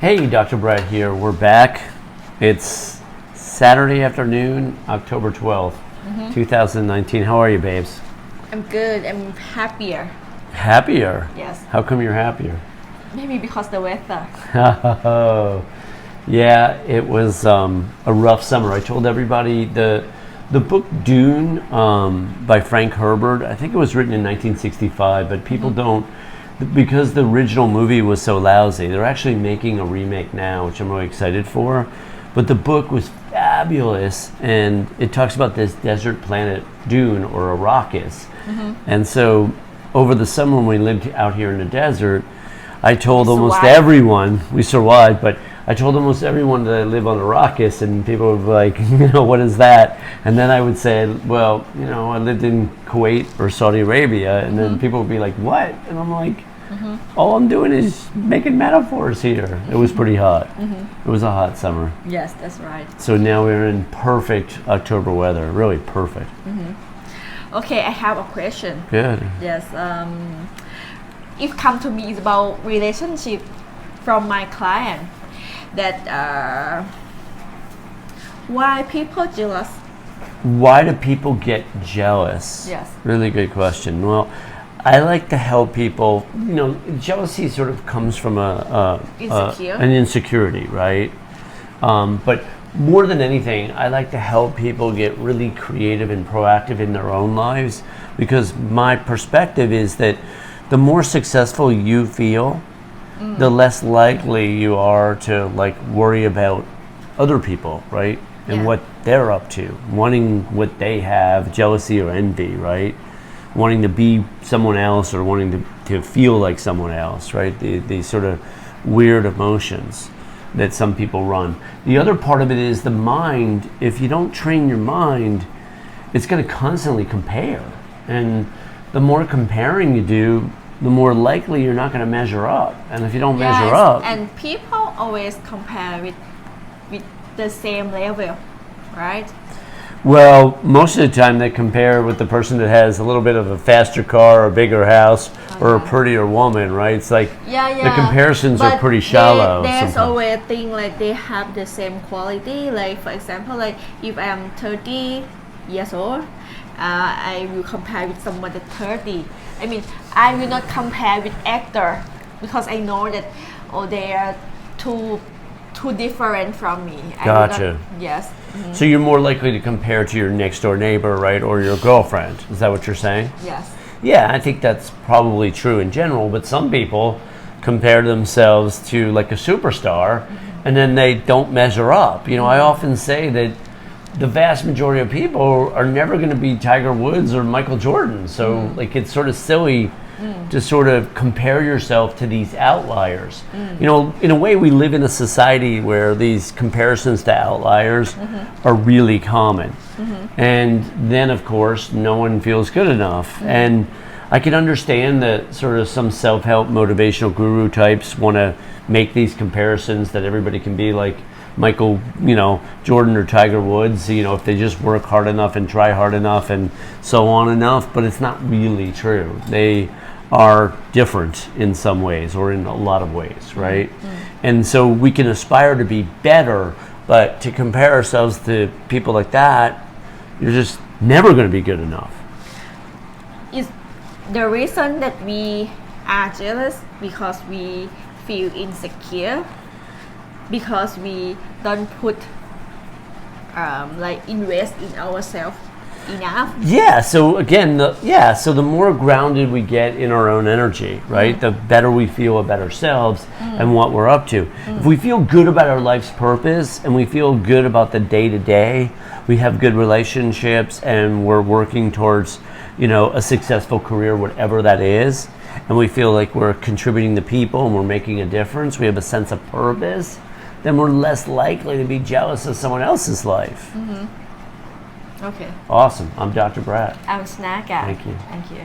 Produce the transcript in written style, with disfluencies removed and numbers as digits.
Hey, Dr. Brett here. We're back. It's Saturday afternoon, October 12th, 2019. How are you, babes? I'm good. I'm happier. Happier? Yes. How come you're happier? Maybe because the weather. Oh, yeah, it was a rough summer. I told everybody the book Dune by Frank Herbert, I think it was written in 1965, but people don't, because the original movie was so lousy, they're actually making a remake now, which I'm really excited for. But the book was fabulous, and it talks about this desert planet Dune, or Arrakis. And so over the summer when we lived out here in the desert, I told almost everyone, we survived, but I told almost everyone that I live on Arrakis, and people would be like, what is that? And then I would say, well, I lived in Kuwait or Saudi Arabia, and then people would be like, what? And I'm like, all I'm doing is making metaphors here. It was pretty hot. It was a hot summer. Yes, that's right. So now we're in perfect October weather, really perfect. Okay, I have a question. Good. Yes. It come to me is about relationship from my client. That why people jealous? Why do people get jealous? Yes. Really good question. Well, I like to help people. Jealousy sort of comes from an insecurity, right? But more than anything, I like to help people get really creative and proactive in their own lives, because my perspective is that the more successful you feel, the less likely you are to worry about other people, right? And what they're up to, wanting what they have, jealousy or envy, right? Wanting to be someone else or wanting to feel like someone else, right? These sort of weird emotions that some people run. The other part of it is the mind. If you don't train your mind, it's going to constantly compare. And the more comparing you do, the more likely you're not going to measure up. And if you don't measure up... And people always compare with the same level, right? Well, most of the time they compare with the person that has a little bit of a faster car or a bigger house or a prettier woman, right? It's like the comparisons are pretty shallow. There's always a thing like they have the same quality. Like for example, like if I'm 30 years old, I will compare with someone that's 30. I mean, I will not compare with actor because I know that they are too different from me. Gotcha. Yes. So you're more likely to compare to your next door neighbor, right, or your girlfriend. Is that what you're saying? Yes. Yeah, I think that's probably true in general, but some people compare themselves to like a superstar and then they don't measure up. I often say that the vast majority of people are never going to be Tiger Woods or Michael Jordan. So it's sort of silly to sort of compare yourself to these outliers. In a way, we live in a society where these comparisons to outliers are really common. And then, of course, no one feels good enough. And I can understand that sort of some self-help motivational guru types want to make these comparisons that everybody can be like Michael, Jordan or Tiger Woods, if they just work hard enough and try hard enough and so on enough, but it's not really true. They are different in some ways or in a lot of ways, right? And so we can aspire to be better, but to compare ourselves to people like that, you're just never going to be good enough. Is the reason that we are jealous because we feel insecure? Because we don't put invest in ourselves enough. Yeah. So again, the more grounded we get in our own energy, right? The better we feel about ourselves and what we're up to. If we feel good about our life's purpose and we feel good about the day to day, we have good relationships and we're working towards, a successful career, whatever that is, and we feel like we're contributing to people and we're making a difference, we have a sense of purpose, then we're less likely to be jealous of someone else's life. Okay. Awesome. I'm Dr. Brett. I'm Snacka. Thank you. Thank you.